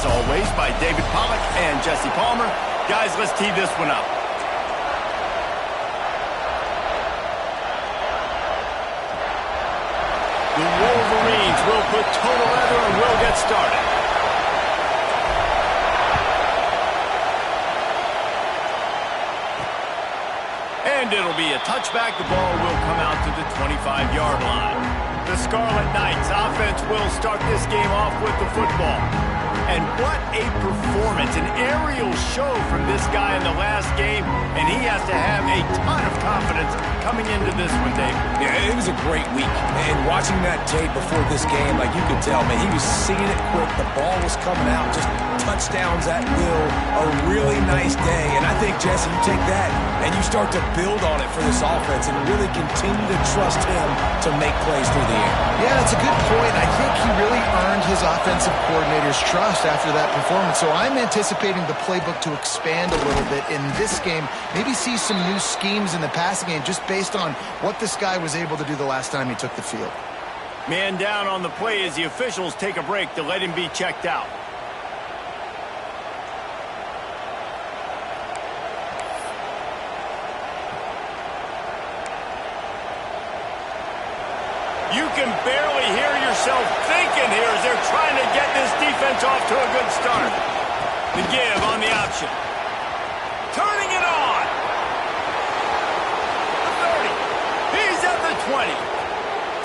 always, by David Pollack and Jesse Palmer. Guys, let's tee this one up. The Wolverines will put total leather and will get started. And it'll be a touchback. The ball will come out to the 25-yard line. The Scarlet Knights offense will start this game off with the football. And what a performance, an aerial show from this guy in the last game, and he has to have a ton of confidence coming into this one, Dave. Yeah, it was a great week, and watching that tape before this game, like you could tell, man, he was seeing it quick, the ball was coming out, just touchdowns at will, a really nice day, and I think, Jesse, you take that and you start to build on it for this offense and really continue to trust him to make plays through the air. Yeah, that's a good point. I think he really earned his offensive coordinator's trust after that performance. So I'm anticipating the playbook to expand a little bit in this game. Maybe see some new schemes in the passing game just based on what this guy was able to do the last time he took the field. Man down on the play as the officials take a break to let him be checked out. You can barely hear yourself thinking here as they're trying to get this defense off to a good start. The give on the option. Turning it on. The 30. He's at the 20.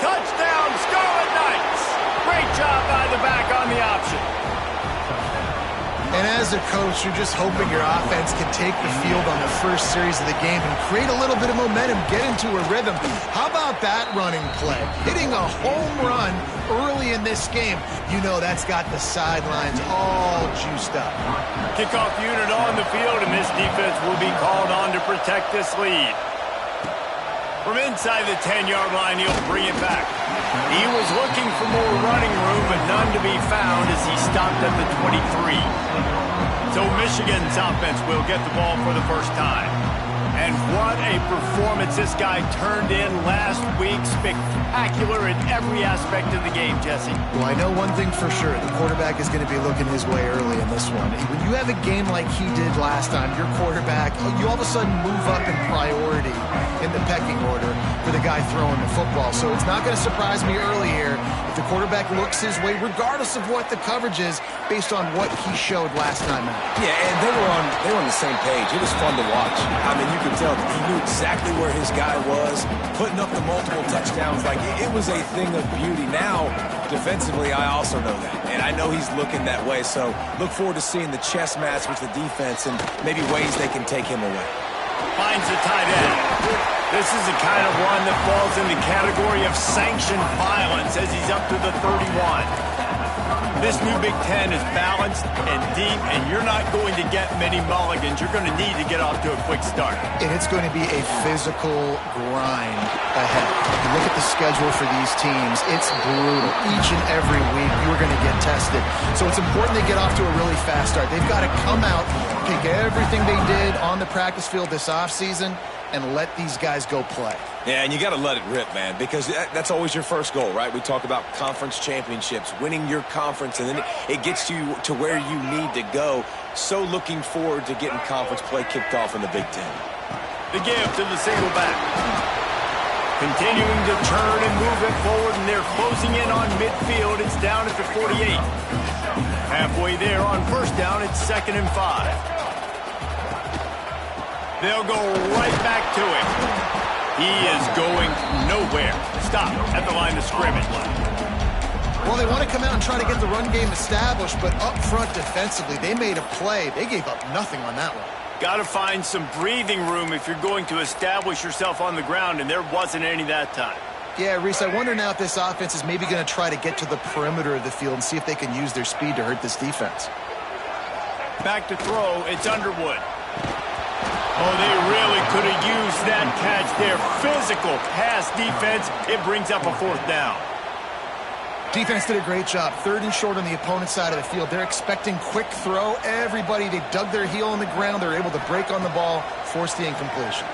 Touchdown, Scarlet Knights. Great job by the back on the option. And as a coach, you're just hoping your offense can take the field on the first series of the game and create a little bit of momentum, get into a rhythm. How about that running play? Hitting a home run early in this game. You know that's got the sidelines all juiced up. Kickoff unit on the field, and this defense will be called on to protect this lead. From inside the 10-yard line, he'll bring it back. He was looking for more running room, but none to be found as he stopped at the 23. So Michigan's offense will get the ball for the first time. And what a performance this guy turned in last week. Spectacular in every aspect of the game, Jesse. Well, I know one thing for sure. The quarterback is going to be looking his way early in this one. When you have a game like he did last time, your quarterback, you all of a sudden move up in priority in the pecking order for the guy throwing the football. So it's not going to surprise me early here if the quarterback looks his way, regardless of what the coverage is, based on what he showed last time out. Yeah, and they were on the same page. It was fun to watch. I mean, you could tell that he knew exactly where his guy was, putting up the multiple touchdowns. Like, it was a thing of beauty. Now, defensively, I also know that, and I know he's looking that way. So look forward to seeing the chess match with the defense and maybe ways they can take him away. Finds the tight end. This is the kind of run that falls in the category of sanctioned violence as he's up to the 31. This new Big Ten is balanced and deep, and you're not going to get many mulligans. You're going to need to get off to a quick start. And it's going to be a physical grind ahead. You look at the schedule for these teams, it's brutal. Each and every week, you're going to get tested. So it's important they get off to a really fast start. They've got to come out, take everything they did on the practice field this offseason, and let these guys go play. Yeah, and you got to let it rip, man, because that's always your first goal, right? We talk about conference championships, winning your conference, and then it gets you to where you need to go. So looking forward to getting conference play kicked off in the Big Ten. The give to the single back. Continuing to turn and move it forward, and they're closing in on midfield. It's down at the 48. Halfway there on first down, it's 2nd and 5. They'll go right back to him. He is going nowhere. Stop at the line of scrimmage. Well, they want to come out and try to get the run game established, but up front defensively, they made a play. They gave up nothing on that one. Got to find some breathing room if you're going to establish yourself on the ground, and there wasn't any that time. Yeah, Reese, I wonder now if this offense is maybe going to try to get to the perimeter of the field and see if they can use their speed to hurt this defense. Back to throw, it's Underwood. Oh, they really could have used that catch there. Physical pass defense. It brings up a 4th down. Defense did a great job. 3rd and short on the opponent's side of the field. They're expecting quick throw. Everybody, they dug their heel on the ground. They're able to break on the ball, force the incompletion.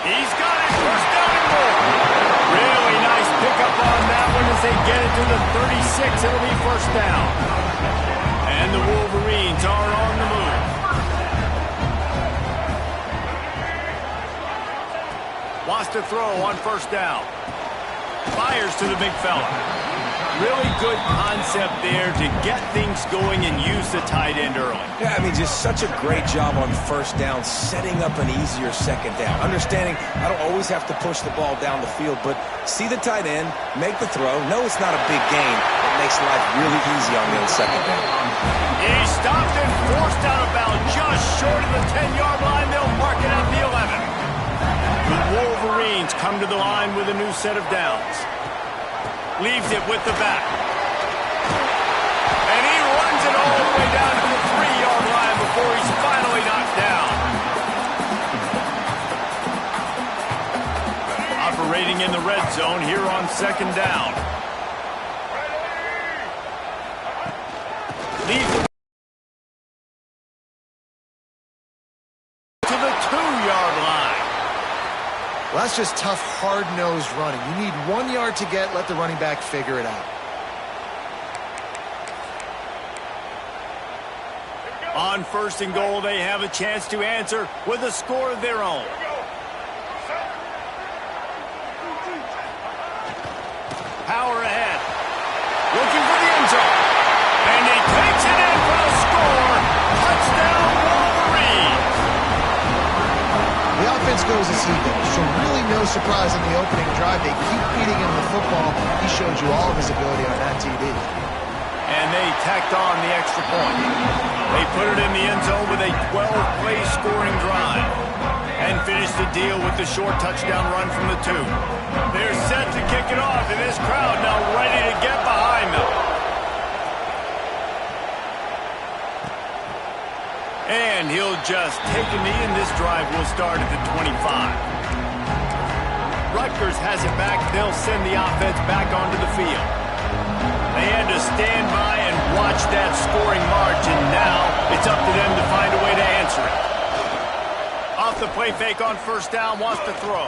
He's got it. 1st down and more. Really nice pickup on that one as they get it to the 36. It'll be 1st down. And to throw on first down. Fires to the big fella. Really good concept there to get things going and use the tight end early. Yeah, I mean, just such a great job on first down, setting up an easier second down. Understanding I don't always have to push the ball down the field, but see the tight end, make the throw. No, it's not a big gain. It makes life really easy on the second down. He stopped and forced out of bounds just short of the 10-yard line. They'll mark it at the 11. The Wolverines come to the line with a new set of downs. Leaves it with the back. And he runs it all the way down to the 3-yard line before he's finally knocked down. Operating in the red zone here on second down. Leaves it to the 2-yard line. Well, that's just tough, hard-nosed running. You need 1 yard to get, let the running back figure it out. On first and goal, they have a chance to answer with a score of their own. Power ahead. Looking for the end zone. And he takes it in for the score. Touchdown, Wolverines. The offense goes as he goes, so really no surprise in the opening drive. They keep feeding him the football. He showed you all of his ability on that TD. And they tacked on the extra point. They put it in the end zone with a 12-play scoring drive and finished the deal with the short touchdown run from the 2. They're set to kick it off, and this crowd now ready to get behind them. And he'll just take a knee, and this drive will start at the 25. Rutgers has it back. They'll send the offense back onto the field. They had to stand by and watch that scoring march, and now it's up to them to find a way to answer it. Off the play fake on first down, wants to throw.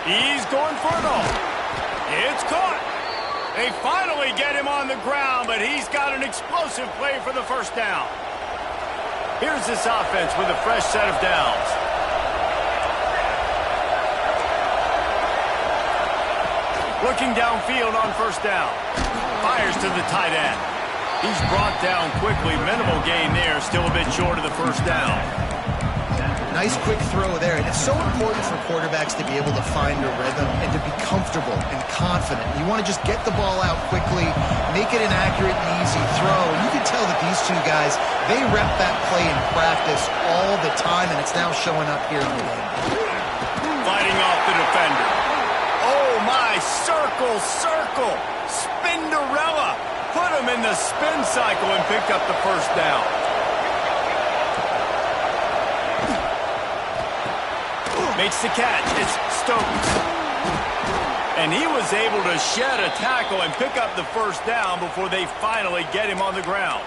He's going for it all. It's caught. They finally get him on the ground, but he's got an explosive play for the first down. Here's this offense with a fresh set of downs. Looking downfield on first down. Fires to the tight end. He's brought down quickly. Minimal gain there. Still a bit short of the first down. Nice quick throw there, and it's so important for quarterbacks to be able to find a rhythm and to be comfortable and confident. You want to just get the ball out quickly, make it an accurate and easy throw. And you can tell that these two guys, they rep that play in practice all the time, and it's now showing up here in the game. Fighting off the defender. Oh, my, circle, circle, Spinderella. Put him in the spin cycle and picked up the first down. Makes the catch. It's Stokes. And he was able to shed a tackle and pick up the first down before they finally get him on the ground.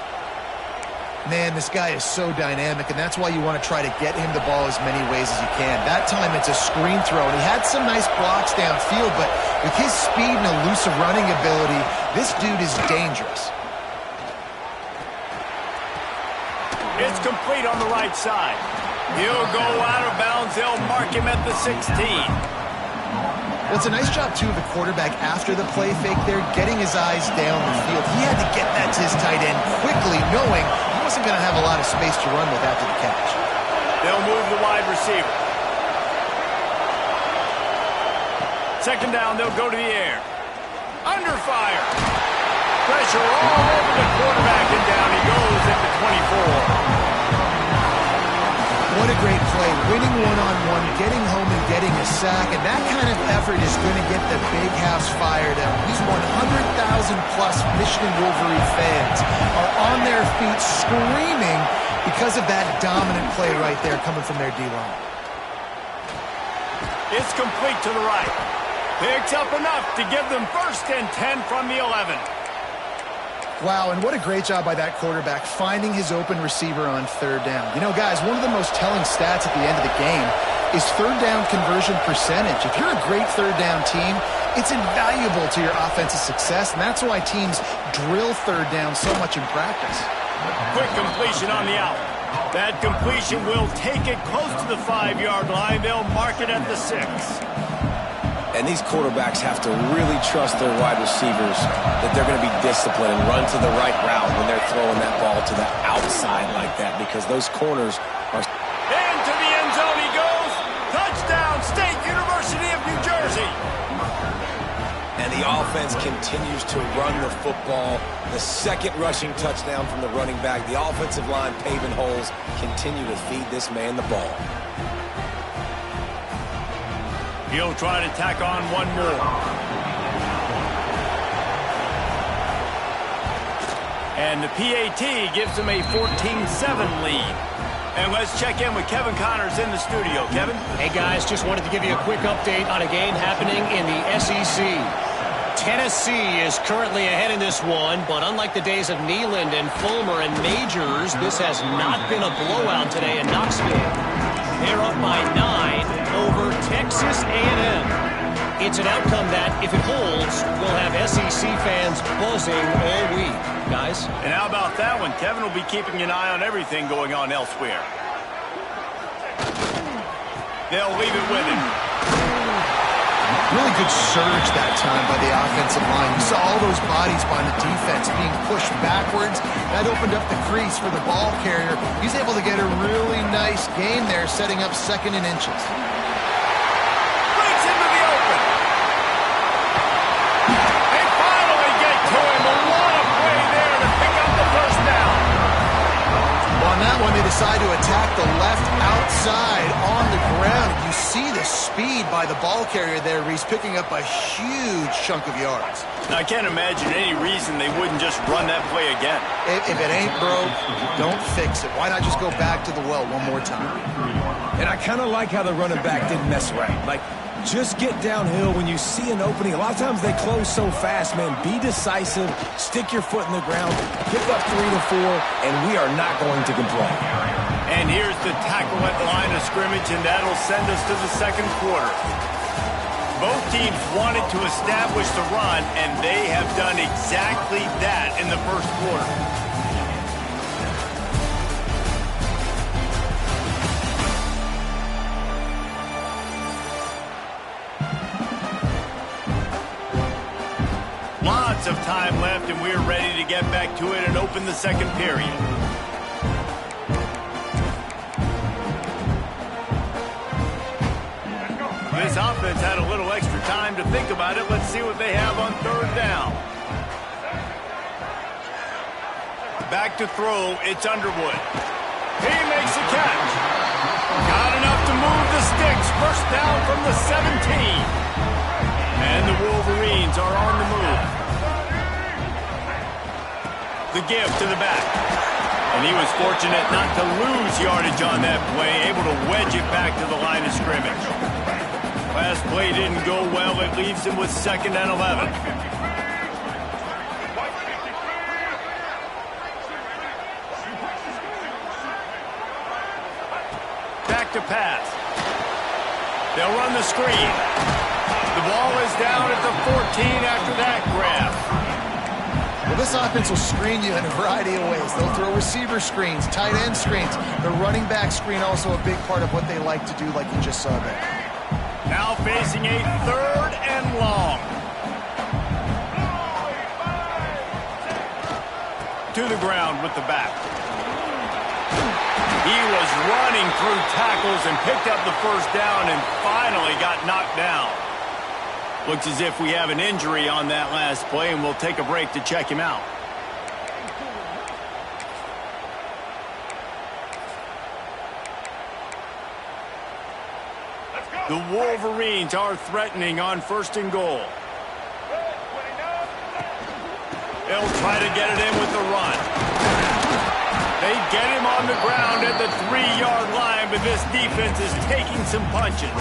Man, this guy is so dynamic, and that's why you want to try to get him the ball as many ways as you can. That time it's a screen throw, and he had some nice blocks downfield, but with his speed and elusive running ability, this dude is dangerous. It's complete on the right side. He'll go out of bounds. They'll mark him at the 16. Well, it's a nice job, too, of the quarterback after the play fake there, getting his eyes down the field. He had to get that to his tight end quickly, knowing he wasn't going to have a lot of space to run with after the catch. They'll move the wide receiver. Second down, they'll go to the air. Under fire. Pressure all over the quarterback, and down he goes at the 24. What a great play, winning one-on-one, getting home and getting a sack, and that kind of effort is going to get the big house fired up. These 100,000-plus Michigan Wolverine fans are on their feet screaming because of that dominant play right there coming from their D-line. It's complete to the right. Picks up enough to give them first and 10 from the 11. Wow, and what a great job by that quarterback finding his open receiver on third down. You know, guys, one of the most telling stats at the end of the game is third down conversion percentage. If you're a great third down team, it's invaluable to your offensive success, and that's why teams drill third down so much in practice. Quick completion on the out. That completion will take it close to the 5-yard line. They'll mark it at the 6. And these quarterbacks have to really trust their wide receivers that they're going to be disciplined and run to the right route when they're throwing that ball to the outside like that, because those corners are... Into the end zone he goes. Touchdown, State University of New Jersey. And the offense continues to run the football. The second rushing touchdown from the running back. The offensive line paving holes. Continue to feed this man the ball. He'll try to tack on one more. And the PAT gives him a 14-7 lead. And let's check in with Kevin Connors in the studio. Kevin? Hey, guys, just wanted to give you a quick update on a game happening in the SEC. Tennessee is currently ahead in this one, but unlike the days of Neyland and Fulmer and Majors, this has not been a blowout today in Knoxville. They're up by 9 over Texas A&M. It's an outcome that, if it holds, will have SEC fans buzzing all week. Guys? And how about that one? Kevin will be keeping an eye on everything going on elsewhere. They'll leave it with him. Really good surge that time by the offensive line. You saw all those bodies by the defense being pushed backwards. That opened up the crease for the ball carrier. He's able to get a really nice gain there, setting up 2nd and inches. Breaks into the open. They finally get to him. A lot of play there to pick up the first down. Well, on that one, they decide to attack the left outside on the ground. You see the speed by the ball carrier there. He's picking up a huge chunk of yards. Now, I can't imagine any reason they wouldn't just run that play again. If it ain't broke, don't fix it. Why not just go back to the well one more time? And I kind of like how the running back didn't mess around. Like, just get downhill when you see an opening. A lot of times they close so fast, man. Be decisive. Stick your foot in the ground. Pick up 3 to 4, and we are not going to complain. And here's the tackle at line of scrimmage, and that'll send us to the second quarter. Both teams wanted to establish the run, and they have done exactly that in the first quarter. Lots of time left, and we're ready to get back to it and open the second period. This offense had a little extra time to think about it. Let's see what they have on 3rd down. Back to throw, it's Underwood. He makes the catch. Got enough to move the sticks. First down from the 17. And the Wolverines are on the move. The give to the back. And he was fortunate not to lose yardage on that play, able to wedge it back to the line of scrimmage. Last play didn't go well. It leaves him with 2nd and 11. Back to pass. They'll run the screen. The ball is down at the 14 after that grab. Well, this offense will screen you in a variety of ways. They'll throw receiver screens, tight end screens. The running back screen also a big part of what they like to do, like you just saw there. Now facing a 3rd and long. To the ground with the back. He was running through tackles and picked up the first down and finally got knocked down. Looks as if we have an injury on that last play, and we'll take a break to check him out. The Wolverines are threatening on 1st and goal. They'll try to get it in with the run. They get him on the ground at the 3-yard line, but this defense is taking some punches.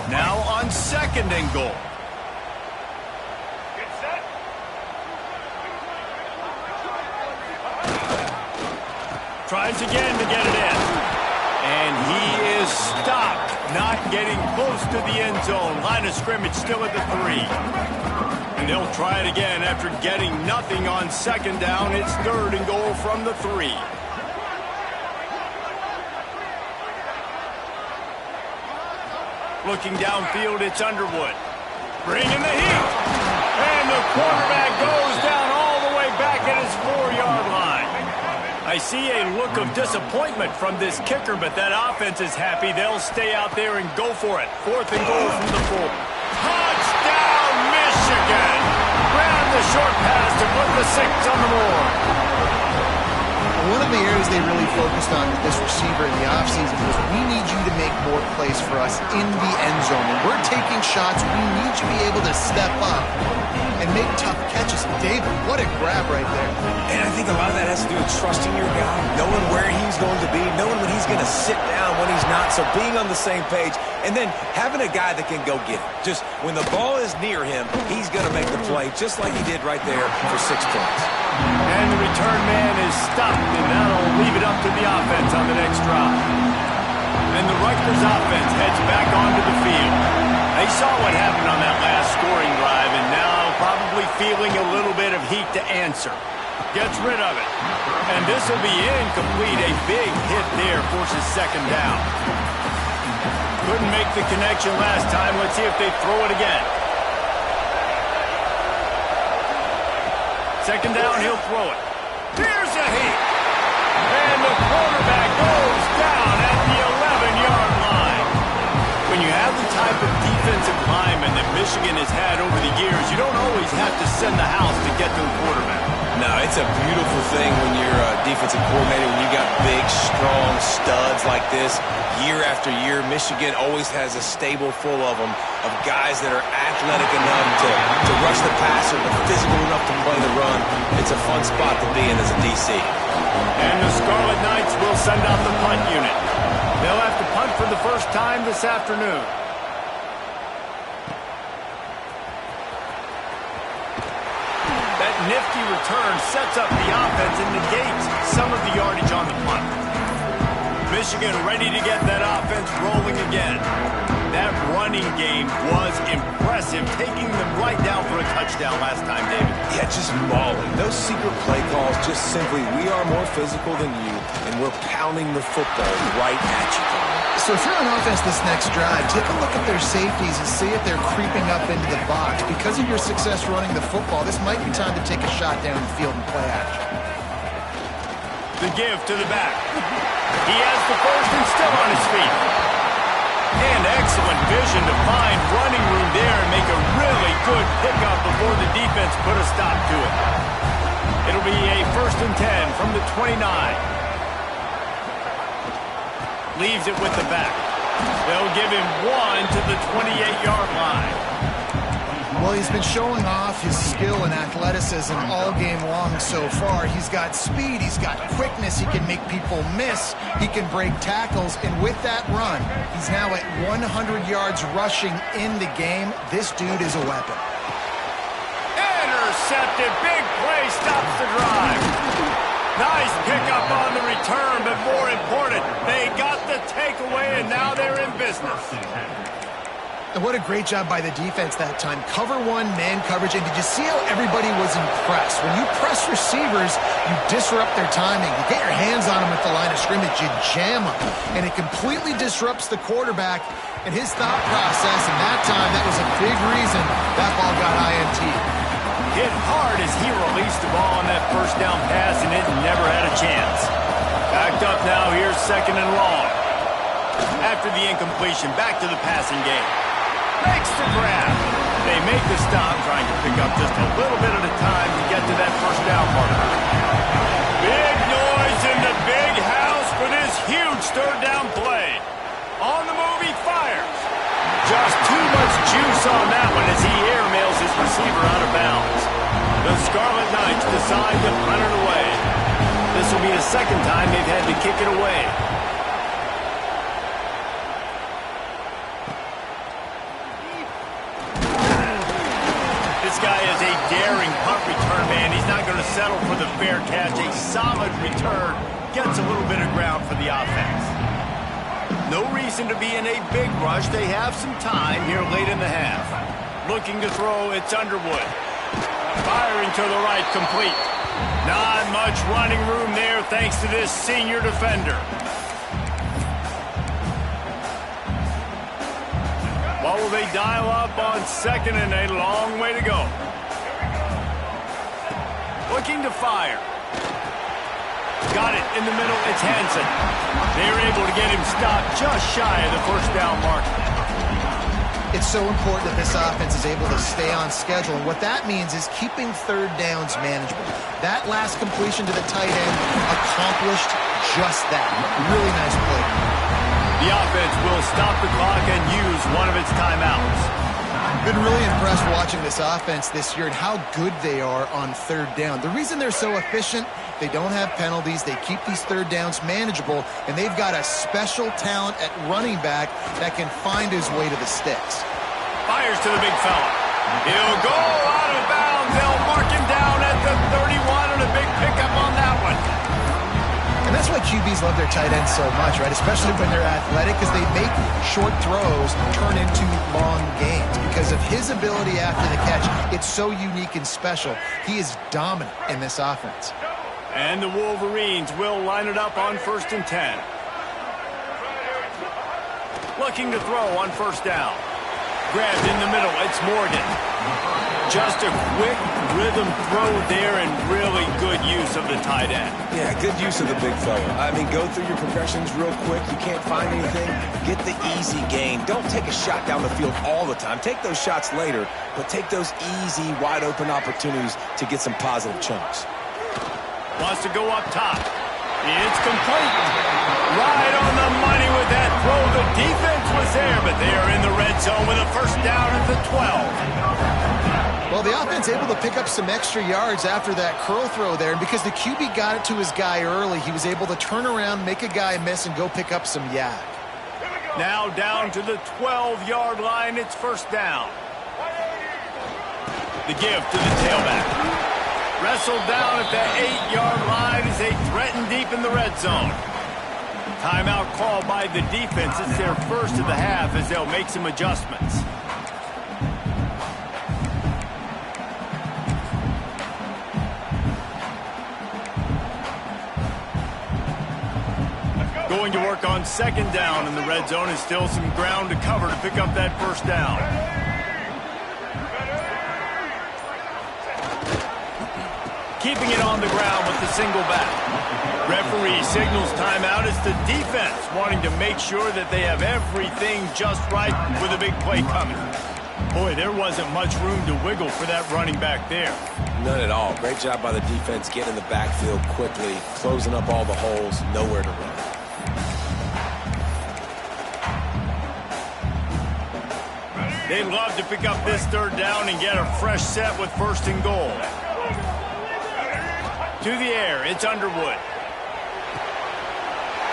Now on 2nd and goal. Tries again to get it in. And he is stopped, not getting close to the end zone. Line of scrimmage still at the 3. And they'll try it again after getting nothing on 2nd down. It's 3rd and goal from the 3. Looking downfield, it's Underwood. Bringing the heat. And the quarterback goes down all the way back at his 4-yard line. I see a look of disappointment from this kicker, but that offense is happy. They'll stay out there and go for it. 4th and goal from the 4. Touchdown, Michigan! Grab the short pass to put the 6 on the board. One of the areas they really focused on with this receiver in the offseason was we need you to make more plays for us in the end zone. When we're taking shots, we need you to be able to step up and make tough catches. David, what a grab right there. And I think a lot of that has to do with trusting your guy, knowing where he's going to be, knowing when he's going to sit down, when he's not. So being on the same page, and then having a guy that can go get it. Just when the ball is near him, he's going to make the play, just like he did right there for 6 points. And the return man is stopped, and that'll leave it up to the offense on the next drive. And the Rutgers offense heads back onto the field. They saw what happened on that last scoring drive, and now probably feeling a little bit of heat to answer. Gets rid of it. And this will be incomplete. A big hit there forces 2nd down. Couldn't make the connection last time. Let's see if they throw it again. 2nd down, he'll throw it. Here's a heat. And the quarterback goes down at the 11-yard line. When you have the type of defensive lineman that Michigan has had over the years, you don't always have to send the house to get to the quarterback. No, it's a beautiful thing when you're a defensive coordinator, when you got big, strong studs like this. Year after year, Michigan always has a stable full of them, of guys that are athletic enough to rush the passer, but physical enough to play the run. It's a fun spot to be in as a DC. And the Scarlet Knights will send out the punt unit. They'll have to punt for the first time this afternoon. That nifty return sets up the offense and negates some of the yardage on the punt. Michigan ready to get that offense rolling again. That running game was impressive, taking them right down for a touchdown last time, David. Yeah, just mauling. No secret play calls, just simply, we are more physical than you, and we're pounding the football right at you. So if you're on offense this next drive, take a look at their safeties and see if they're creeping up into the box. Because of your success running the football, this might be time to take a shot down the field and play action. The give to the back. He has the first and still on his feet. And excellent vision to find running room there and make a really good pickup before the defense put a stop to it. It'll be a 1st and 10 from the 29. Leaves it with the back. They'll give him 1 to the 28-yard line. Well, he's been showing off his skill and athleticism all game long so far. He's got speed, he's got quickness, he can make people miss, he can break tackles, and with that run, he's now at 100 yards rushing in the game. This dude is a weapon. Intercepted, big play, stops the drive. Nice pickup on the return, but more important, they got the takeaway, and now they're in business. And what a great job by the defense that time. Cover 1, man coverage, and did you see how everybody was impressed? When you press receivers, you disrupt their timing. You get your hands on them at the line of scrimmage, you jam them, and it completely disrupts the quarterback and his thought process, and that time, that was a big reason that ball got INT. Hit hard as he released the ball on that first down pass, and it never had a chance. Backed up now, here's 2nd and long. After the incompletion, back to the passing game. Makes the grab. They make the stop, trying to pick up just a little bit at a time to get to that first down marker. Big noise in the big house for this huge 3rd down play. On the move, he fires. Just too much juice on that one as he airmails his receiver out of bounds. The Scarlet Knights decide to punt it away. This will be the 2nd time they've had to kick it away. This guy is a daring punt return man. He's not going to settle for the fair catch. A solid return. Gets a little bit of ground for the offense. No reason to be in a big rush. They have some time here late in the half. Looking to throw, it's Underwood. Firing to the right, complete. Not much running room there thanks to this senior defender. will they dial up on second and a long way to go? Looking to fire. Got it in the middle. It's Hansen. They're able to get him stopped just shy of the first down mark. It's so important that this offense is able to stay on schedule, and what that means is keeping third downs manageable. That last completion to the tight end accomplished just that. Really nice play. The offense will stop the clock and use one of its timeouts. Been really impressed watching this offense this year and how good they are on third down. The reason they're so efficient, they don't have penalties, they keep these third downs manageable, and they've got a special talent at running back that can find his way to the sticks. Fires to the big fella. He'll go out of bounds. They'll mark him down at the 31, and a big pickup on that one. And that's why QBs love their tight ends so much, right? Especially when they're athletic, because they make short throws turn into long gains. Because of his ability after the catch, it's so unique and special. He is dominant in this offense. And the Wolverines will line it up on 1st and 10. Looking to throw on first down. Grabbed in the middle. It's Morgan. Just a quick rhythm throw there and really good use of the tight end. Yeah, good use of the big fella. I mean, go through your progressions real quick. You can't find anything. Get the easy gain. Don't take a shot down the field all the time. Take those shots later, but take those easy, wide-open opportunities to get some positive chunks. Wants to go up top. It's complete. Right on the money with that throw. The defense was there, but they are in the red zone with a first down at the 12. Well, the offense able to pick up some extra yards after that curl throw there, and because the QB got it to his guy early, he was able to turn around, make a guy miss, and go pick up some yak. Now down to the 12-yard line. It's first down. The give to the tailback. Wrestled down at the 8-yard line as they threaten deep in the red zone. Timeout called by the defense. It's their first of the half as they'll make some adjustments. Going to work on second down in the red zone, and still some ground to cover to pick up that first down. Keeping it on the ground with the single back. Referee signals timeout. It's the defense wanting to make sure that they have everything just right with a big play coming. Boy, there wasn't much room to wiggle for that running back there. None at all. Great job by the defense getting in the backfield quickly, closing up all the holes, nowhere to run. They'd love to pick up this third down and get a fresh set with first and goal. To the air, it's Underwood.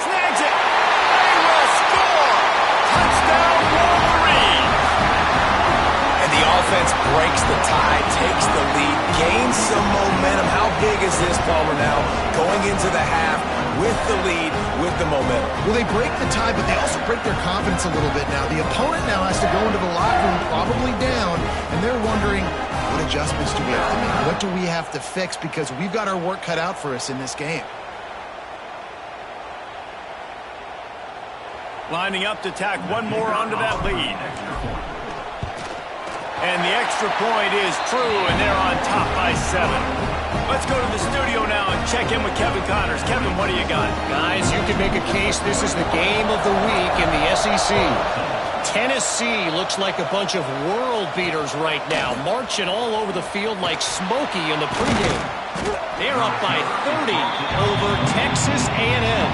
Snags it! They will score! Touchdown, Wolverines! And the offense breaks the tie, takes the lead, gains some momentum. How big is this, Palmer, now? Going into the half with the lead, with the momentum. Well, they break the tie, but they also break their confidence a little bit now. The opponent now has to go into the locker room probably down, and they're wondering, what adjustments do we have to make? What do we have to fix? Because we've got our work cut out for us in this game. Lining up to tack one more onto that lead. And the extra point is true, and they're on top by 7. Let's go to the studio now and check in with Kevin Connors. Kevin, what do you got? Guys, you can make a case this is the game of the week in the SEC. Tennessee looks like a bunch of world beaters right now, marching all over the field like Smokey in the pregame. They're up by 30 over Texas A&M.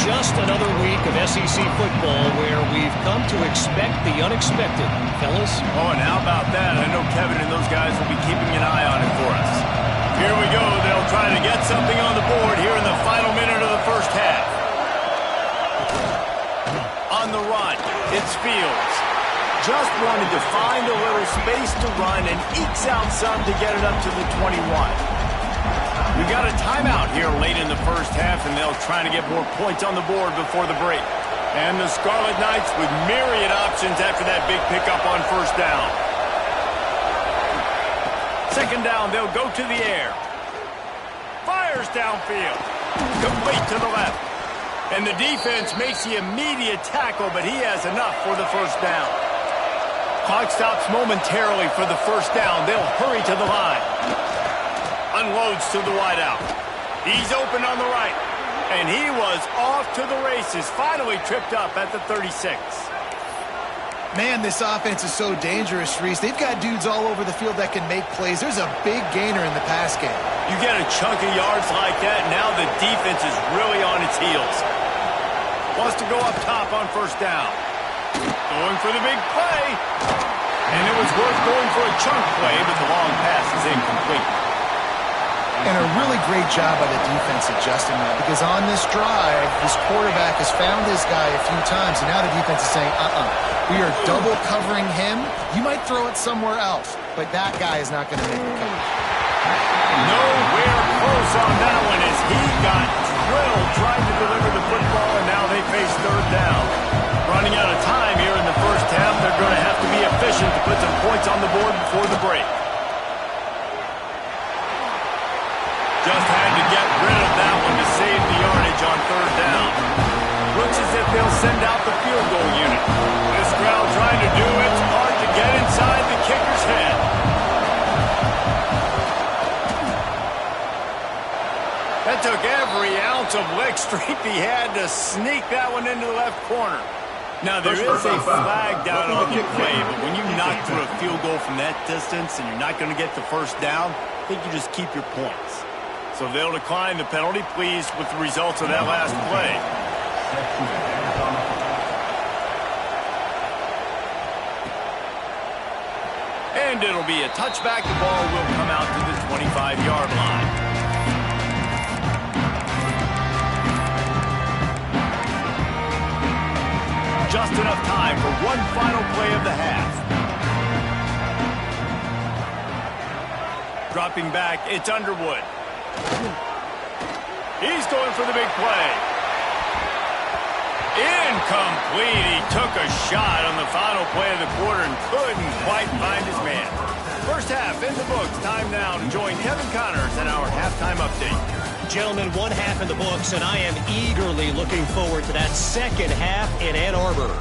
Just another week of SEC football where we've come to expect the unexpected. Fellas? Oh, and how about that? I know Kevin and those guys will be keeping an eye on it for us. Here we go. They'll try to get something on the board here in the final minute of the first half. On the run, it's Fields. Just wanted to find a little space to run and ekes out some to get it up to the 21. We got a timeout here late in the first half, and they'll try to get more points on the board before the break. And the Scarlet Knights with myriad options after that big pickup on first down. Second down, they'll go to the air. Fires downfield. Complete to the left. And the defense makes the immediate tackle, but he has enough for the first down. Clock stops momentarily for the first down. They'll hurry to the line. Unloads to the wideout. He's open on the right. And he was off to the races. Finally tripped up at the 36. Man, this offense is so dangerous, Reese. They've got dudes all over the field that can make plays. There's a big gainer in the pass game. You get a chunk of yards like that, now the defense is really on its heels. Wants to go up top on first down. Going for the big play. And it was worth going for a chunk play, but the long pass is incomplete. And a really great job by the defense adjusting that, because on this drive, this quarterback has found his guy a few times, and now the defense is saying, we are double covering him. You might throw it somewhere else, but that guy is not going to make the catch. Nowhere close on that one as he got drilled trying to deliver the football, and now they face third down. Running out of time here in the first half, they're going to have to be efficient to put some points on the board before the break. Just had to get rid of that one to save the yardage on third down. Looks as if they'll send out the field goal unit. This crowd trying to do its part to get inside the kicker's head. That took every ounce of leg strength he had to sneak that one into the left corner. Now, there is a flag down on the play, but when you knock through a field goal from that distance and you're not going to get the first down, I think you just keep your points. So they'll decline the penalty, pleased with the results of that last play. And it'll be a touchback. The ball will come out to the 25-yard line. Just enough time for one final play of the half. Dropping back, it's Underwood. He's going for the big play. Incomplete. He took a shot on the final play of the quarter and couldn't quite find his man. First half in the books. Time now to join Kevin Connors in our halftime update. Gentlemen, one half in the books, and I am eagerly looking forward to that second half in Ann Arbor.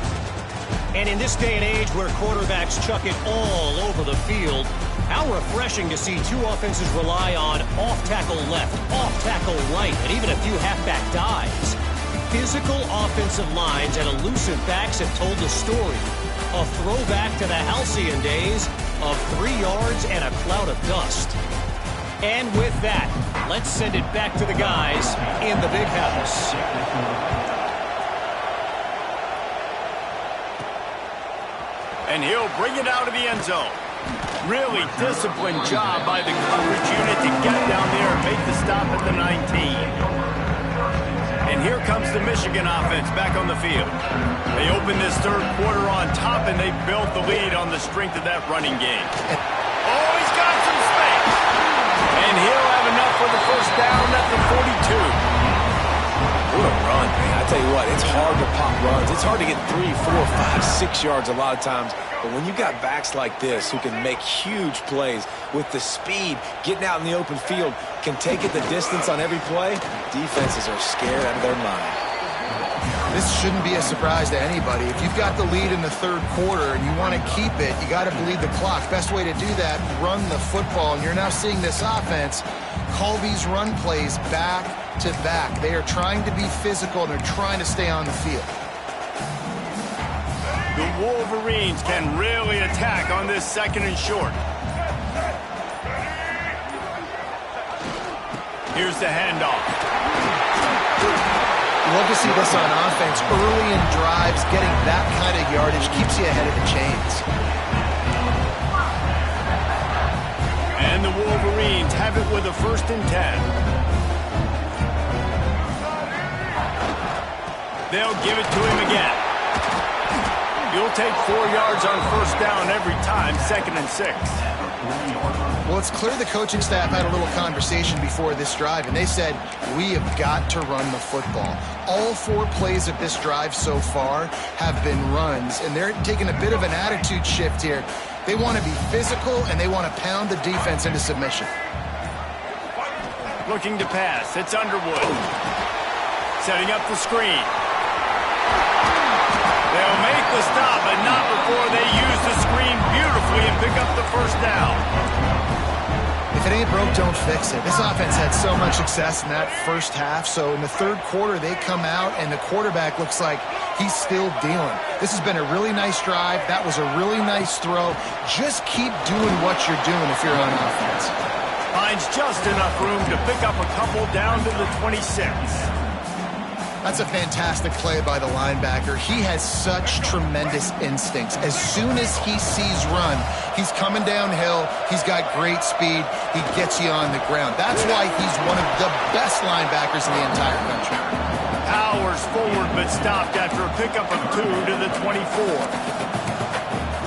And in this day and age where quarterbacks chuck it all over the field, how refreshing to see two offenses rely on off-tackle left, off-tackle right, and even a few halfback dives. Physical offensive lines and elusive backs have told the story. A throwback to the halcyon days of 3 yards and a cloud of dust. And with that, let's send it back to the guys in the big house. And he'll bring it out of the end zone. Really disciplined job by the coverage unit to get down there and make the stop at the 19. And here comes the Michigan offense back on the field. They open this third quarter on top, and they built the lead on the strength of that running game. Oh, he's got some space. And he'll have enough for the first down at the 42. What a run, man. I tell you what, it's hard to pop runs. It's hard to get 3, 4, 5, 6 yards a lot of times. But when you got backs like this who can make huge plays with the speed, getting out in the open field, can take it the distance on every play, defenses are scared out of their mind. This shouldn't be a surprise to anybody. If you've got the lead in the third quarter and you want to keep it, you got to bleed the clock. Best way to do that, run the football. And you're now seeing this offense call these run plays back to back. They are trying to be physical, and they're trying to stay on the field. The Wolverines can really attack on this second and short. Here's the handoff. You love to see this on offense. Early in drives, getting that kind of yardage keeps you ahead of the chains. And the Wolverines have it with a 1st and 10. They'll give it to him again. You'll take 4 yards on first down every time, 2nd and 6. Well, it's clear the coaching staff had a little conversation before this drive, and they said, we have got to run the football. All 4 plays of this drive so far have been runs, and they're taking a bit of an attitude shift here. They want to be physical, and they want to pound the defense into submission. Looking to pass. It's Underwood. Setting up the screen. They'll make the stop, but not before they use the screen beautifully and pick up the first down. If it ain't broke, don't fix it. This offense had so much success in that first half, so in the third quarter, they come out, and the quarterback looks like he's still dealing. This has been a really nice drive. That was a really nice throw. Just keep doing what you're doing if you're on offense. Finds just enough room to pick up a couple down to the 26. That's a fantastic play by the linebacker. He has such tremendous instincts. As soon as he sees run, he's coming downhill. He's got great speed. He gets you on the ground. That's why he's one of the best linebackers in the entire country. Powers forward, but stopped after a pickup of 2 to the 24.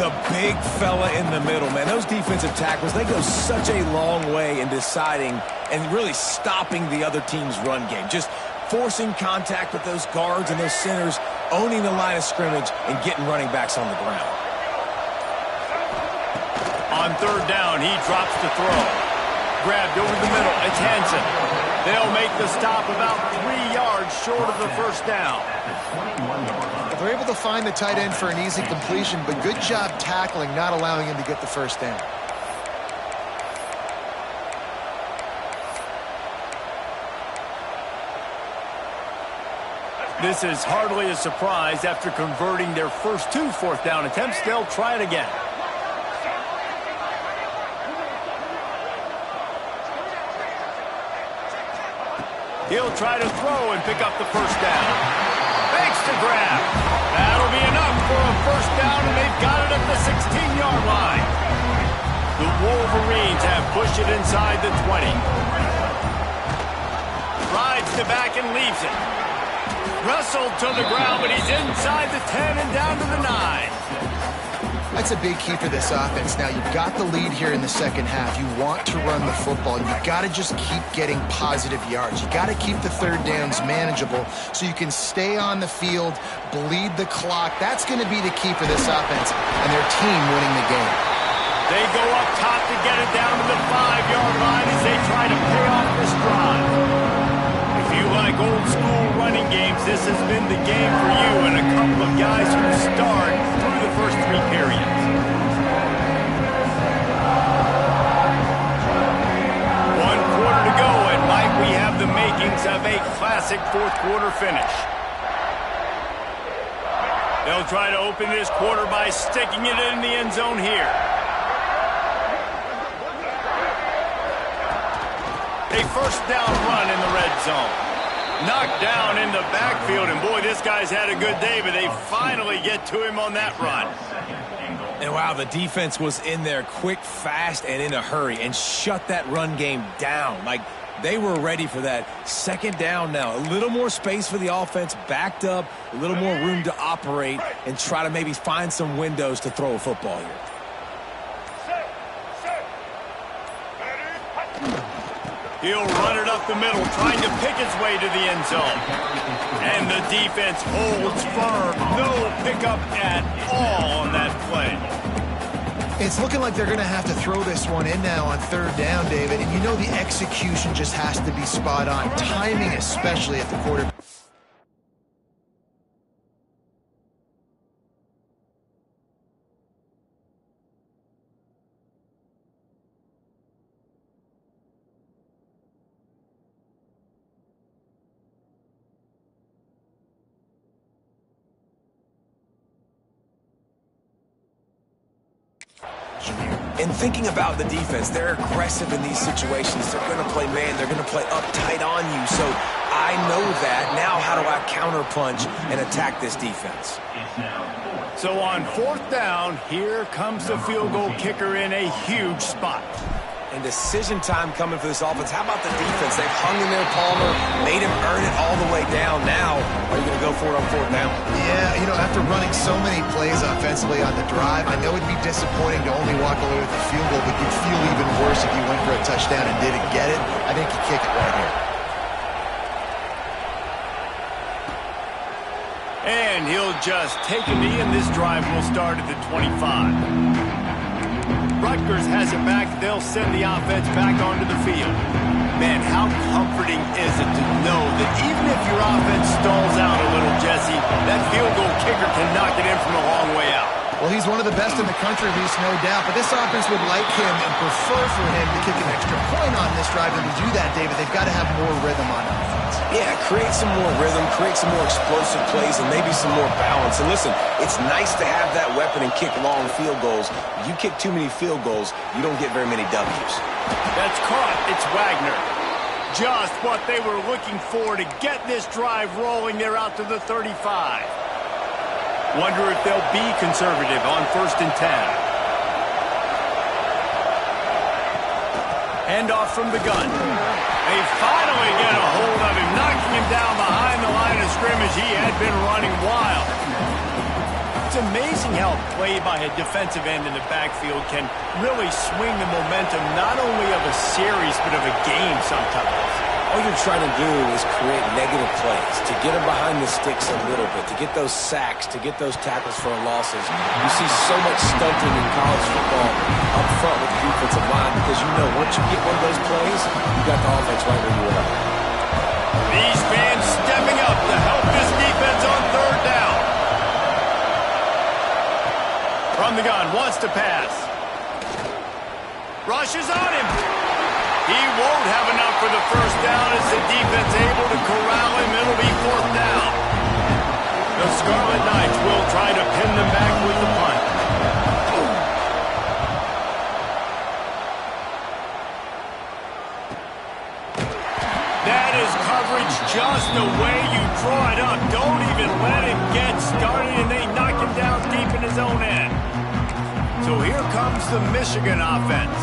The big fella in the middle, man. Those defensive tackles, they go such a long way in deciding and really stopping the other team's run game. Just forcing contact with those guards and those centers, owning the line of scrimmage, and getting running backs on the ground. On third down, he drops to throw. Grabbed over the middle. It's Hansen. They'll make the stop about 3 yards short of the first down. They're able to find the tight end for an easy completion, but good job tackling, not allowing him to get the first down. This is hardly a surprise. After converting their first 2 fourth-down attempts, they'll try it again. He'll try to throw and pick up the first down. Fakes to grab. That'll be enough for a first down, and they've got it at the 16-yard line. The Wolverines have pushed it inside the 20. Rides to back and leaves it. Wrestled to the ground, but he's inside the 10 and down to the 9. That's a big key for this offense. Now, you've got the lead here in the second half. You want to run the football. You've got to just keep getting positive yards. You've got to keep the third downs manageable so you can stay on the field, bleed the clock. That's going to be the key for this offense and their team winning the game. They go up top to get it down to the 5-yard line as they try to pay off this drive. If you like old school running games, this has been the game for you and a couple of guys who start through the first 3 periods. 1 quarter to go, and Mike, we have the makings of a classic fourth quarter finish. They'll try to open this quarter by sticking it in the end zone here. A first down run in the red zone. Knocked down in the backfield, and boy, this guy's had a good day, but they finally get to him on that run. And wow, the defense was in there quick, fast, and in a hurry, and shut that run game down. Like, they were ready for that. Second down now. A little more space for the offense, backed up, a little more room to operate, and try to maybe find some windows to throw a football here. He'll run it up the middle, trying to pick his way to the end zone. And the defense holds firm. No pickup at all on that play. It's looking like they're going to have to throw this one in now on third down, David. And you know the execution just has to be spot on. Timing, especially at the quarterback. And thinking about the defense, they're aggressive in these situations. They're going to play man. They're going to play uptight on you. So I know that. Now how do I counterpunch and attack this defense? So on fourth down, here comes the field goal kicker in a huge spot. And decision time coming for this offense. How about the defense? They've hung in there, Palmer, made him earn it all the way down. Now, are you going to go for it on fourth down? Yeah, you know, after running so many plays offensively on the drive, I know it'd be disappointing to only walk away with a field goal, but you'd feel even worse if you went for a touchdown and didn't get it. I think you kick it right here. And he'll just take a knee, and this drive will start at the 25. Rutgers has it back. They'll send the offense back onto the field. Man, how comforting is it to know that even if your offense stalls out a little, Jesse, that field goal kicker can knock it in from a long way out. Well, he's one of the best in the country, at least, no doubt. But this offense would like him and prefer for him to kick an extra point on this drive. And to do that, David, they've got to have more rhythm on offense. Yeah, create some more rhythm, create some more explosive plays, and maybe some more balance. And listen, it's nice to have that weapon and kick long field goals. You kick too many field goals, you don't get very many W's. That's caught. It's Wagner. Just what they were looking for to get this drive rolling. They're out to the 35. Wonder if they'll be conservative on 1st and 10. Handoff from the gun. They finally get a hold of him, knocking him down behind the line of scrimmage. He had been running wild. It's amazing how play by a defensive end in the backfield can really swing the momentum not only of a series but of a game sometimes. All you're trying to do is create negative plays, to get them behind the sticks a little bit, to get those sacks, to get those tackles for losses. You see so much stunting in college football up front with the defensive line because you know once you get one of those plays, you got the offense right where you want. These fans stepping up to help this defense on 3rd down. From the gun, wants to pass. Rushes on him. He won't have enough for the 1st down as the defense able to corral him. It'll be 4th down. The Scarlet Knights will try to pin them back with the punt. That is coverage just the way you draw it up. Don't even let him get started, and they knock him down deep in his own end. So here comes the Michigan offense.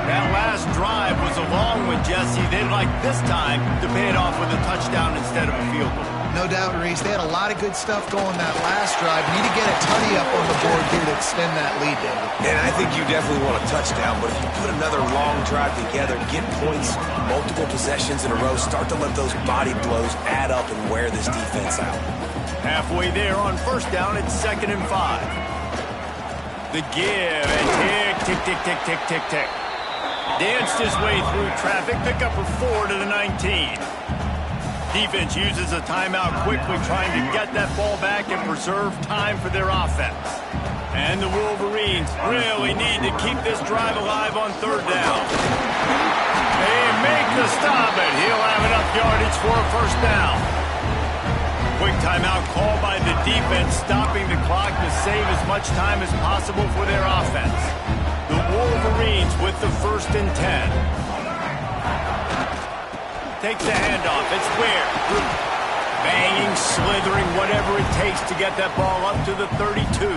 That last drive was a long one, Jesse. They'd like this time to pay it off with a touchdown instead of a field goal. No doubt, Reese. They had a lot of good stuff going that last drive. Need to get a tutty up on the board here to extend that lead, David. And I think you definitely want a touchdown, but if you put another long drive together, get points, multiple possessions in a row, start to let those body blows add up and wear this defense out. Halfway there on 1st down, it's 2nd and 5. The give and tick, tick, tick, tick, tick, tick, tick. Danced his way through traffic, pick up a 4 to the 19. Defense uses a timeout quickly, trying to get that ball back and preserve time for their offense. And the Wolverines really need to keep this drive alive on 3rd down. They make the stop, and he'll have enough yardage for a 1st down. Quick timeout called by the defense, stopping the clock to save as much time as possible for their offense. The Wolverines with the 1st and 10. Takes the handoff. It's Ware. Banging, slithering, whatever it takes to get that ball up to the 32.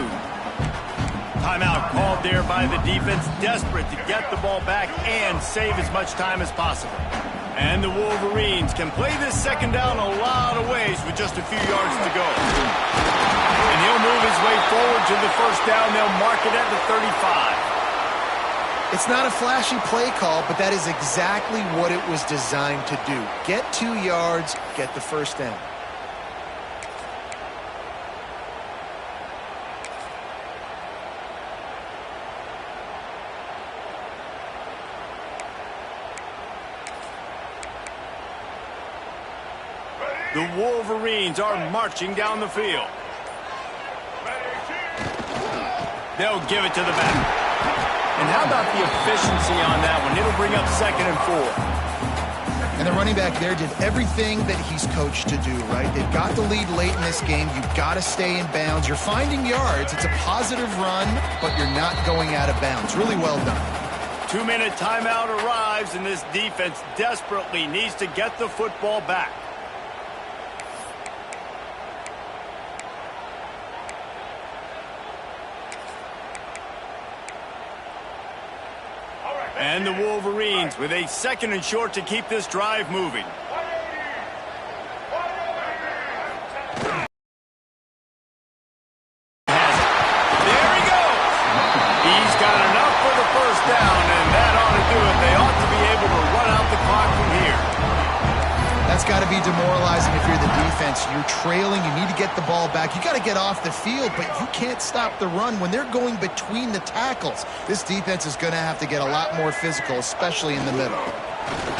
Timeout called there by the defense, desperate to get the ball back and save as much time as possible. And the Wolverines can play this 2nd down a lot of ways with just a few yards to go. And he'll move his way forward to the 1st down. They'll mark it at the 35. It's not a flashy play call, but that is exactly what it was designed to do. Get 2 yards, get the 1st down. The Wolverines are marching down the field. They'll give it to the back. And how about the efficiency on that one? It'll bring up 2nd and 4. And the running back there did everything that he's coached to do, right? They've got the lead late in this game. You've got to stay in bounds. You're finding yards. It's a positive run, but you're not going out of bounds. Really well done. 2-minute timeout arrives, and this defense desperately needs to get the football back. And the Wolverines with a 2nd and short to keep this drive moving. There he goes. He's got enough for the 1st down, and that ought to do it. They ought to be able to run out the clock from here. That's got to be demoralizing if you're the defense. You're trailing. You need to get the ball back. You got to get off the field, but you can't stop the run when they're going between the tackles. This defense is going to have to get a lot more physical, especially in the middle.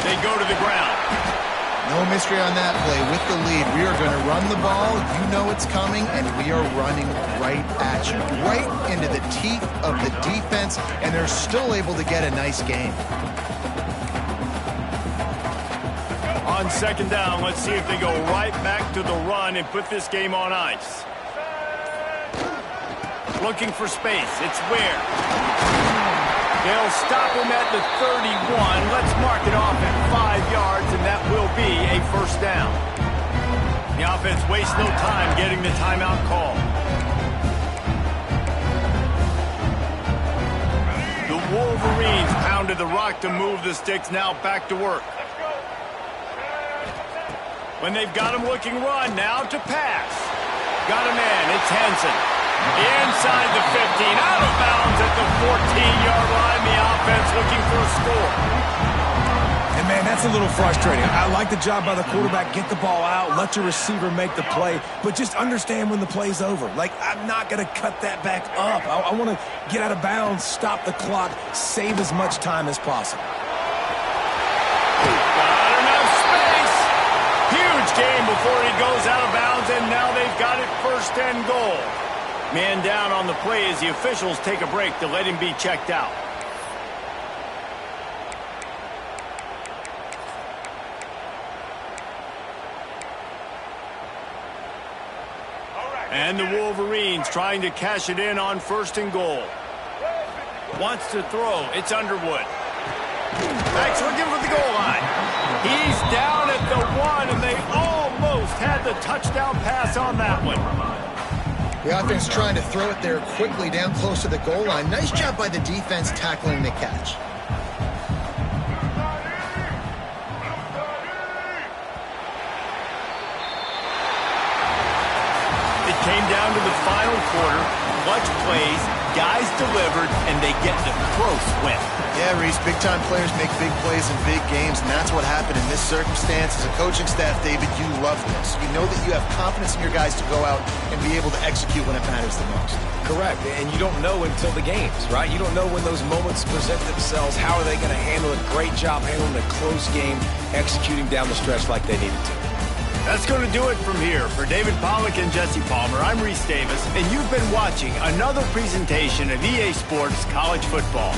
They go to the ground. No mystery on that play. With the lead, we are going to run the ball. You know it's coming, and we are running right at you, right into the teeth of the defense, and they're still able to get a nice game. On second down, let's see if they go right back to the run and put this game on ice. Looking for space. It's Ware. They'll stop him at the 31. Let's mark it off at 5 yards, and that will be a first down. The offense wastes no time getting the timeout call. The Wolverines pounded the rock to move the sticks. Now back to work. When they've got him looking run, now to pass. Got a man. It's Henson. Inside the 15, out of bounds at the 14-yard line. The offense looking for a score. And, man, that's a little frustrating. I like the job by the quarterback. Get the ball out, let your receiver make the play, but just understand when the play's over. Like, I'm not going to cut that back up. I want to get out of bounds, stop the clock, save as much time as possible. Got enough space. Huge game before he goes out of bounds, and now they've got it first and goal. Man down on the play as the officials take a break to let him be checked out. And the Wolverines trying to cash it in on first and goal. Wants to throw. It's Underwood. Max looking for the goal line. He's down at the 1, and they almost had the touchdown pass on that one. The offense trying to throw it there quickly down close to the goal line. Nice job by the defense tackling the catch. It came down to the final quarter. Clutch plays, guys delivered, and they get the close win. Yeah, Reese, big-time players make big plays in big games, and that's what happened in this circumstance. As a coaching staff, David, you love this. You know that you have confidence in your guys to go out and be able to execute when it matters the most. Correct, and you don't know until the games, right? You don't know when those moments present themselves. How are they going to handle it? Great job handling a close game, executing down the stretch like they needed to. That's going to do it from here. For David Pollack and Jesse Palmer, I'm Reese Davis, and you've been watching another presentation of EA Sports College Football.